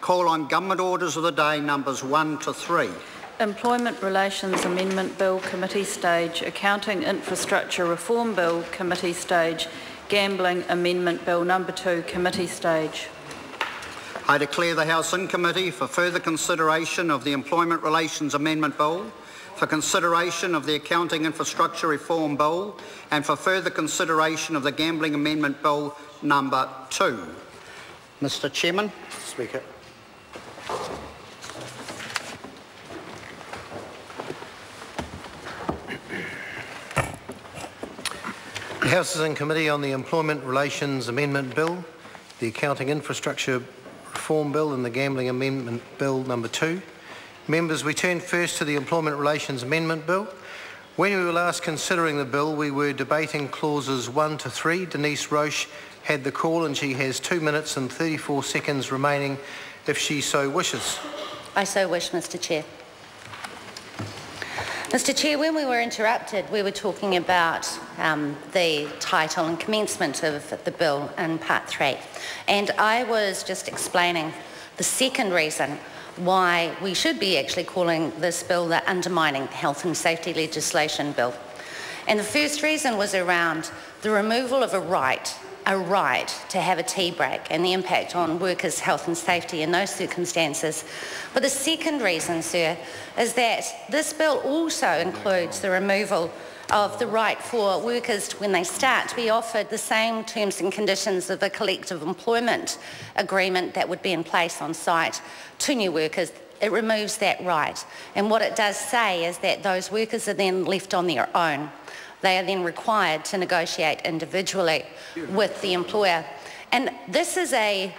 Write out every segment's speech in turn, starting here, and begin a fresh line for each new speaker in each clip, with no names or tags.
Call on Government Orders of the Day numbers 1 to 3.
Employment Relations Amendment Bill, Committee Stage. Accounting Infrastructure Reform Bill, Committee Stage. Gambling Amendment Bill number 2, Committee Stage.
I declare the House in committee for further consideration of the Employment Relations Amendment Bill, for consideration of the Accounting Infrastructure Reform Bill, and for further consideration of the Gambling Amendment Bill number 2. Mr. Chairman.
Speaker. The House is in committee on the Employment Relations Amendment Bill, the Accounting Infrastructure Reform Bill and the Gambling Amendment Bill number 2. Members, we turn first to the Employment Relations Amendment Bill. When we were last considering the bill, we were debating clauses 1 to 3. Denise Roche had the call and she has 2 minutes and 34 seconds remaining if she so wishes.
I so wish, Mr. Chair. Mr. Chair, when we were interrupted, we were talking about the title and commencement of the bill in Part 3. And I was just explaining the second reason why we should be actually calling this bill the Undermining Health and Safety Legislation Bill. And the first reason was around the removal of a right to have a tea break and the impact on workers' health and safety in those circumstances. But the second reason, sir, is that this bill also includes the removal of the right for workers, when they start, to be offered the same terms and conditions of a collective employment agreement that would be in place on site to new workers. It removes that right. And what it does say is that those workers are then left on their own. They are then required to negotiate individually with the employer. And this is an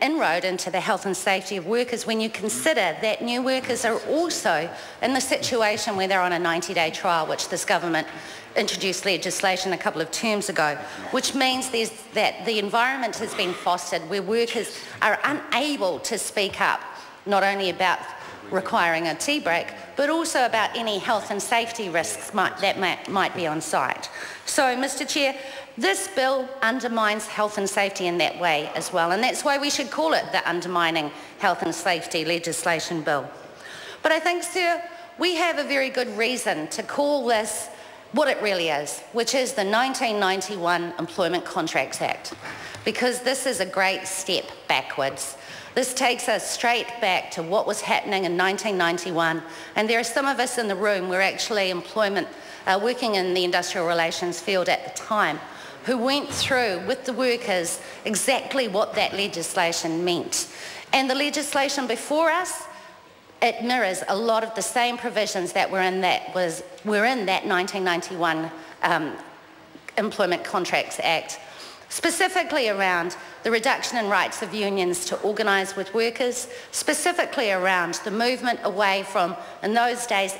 inroad into the health and safety of workers when you consider that new workers are also in the situation where they're on a 90-day trial, which this government introduced legislation a couple of terms ago, which means that the environment has been fostered where workers are unable to speak up, not only about requiring a tea break, but also about any health and safety risks that might be on site. So, Mr. Chair, this bill undermines health and safety in that way as well, and that's why we should call it the Undermining Health and Safety Legislation Bill. But I think, sir, we have a very good reason to call this what it really is, which is the 1991 Employment Contracts Act, because this is a great step backwards. This takes us straight back to what was happening in 1991, and there are some of us in the room who were actually working in the industrial relations field at the time, who went through with the workers exactly what that legislation meant. And the legislation before us, it mirrors a lot of the same provisions that were in that 1991 Employment Contracts Act, specifically around the reduction in rights of unions to organise with workers, specifically around the movement away from, in those days,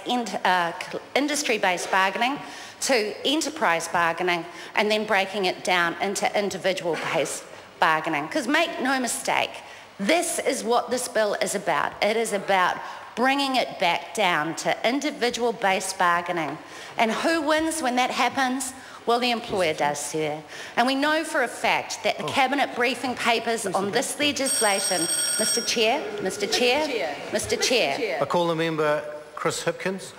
industry-based bargaining to enterprise bargaining, and then breaking it down into individual-based bargaining. Because make no mistake, this is what this bill is about. It is about bringing it back down to individual-based bargaining. And who wins when that happens? Well, the employer does, sir. And we know for a fact that the Cabinet briefing papers on this legislation, Mr. Chair.
I call the member Chris Hipkins.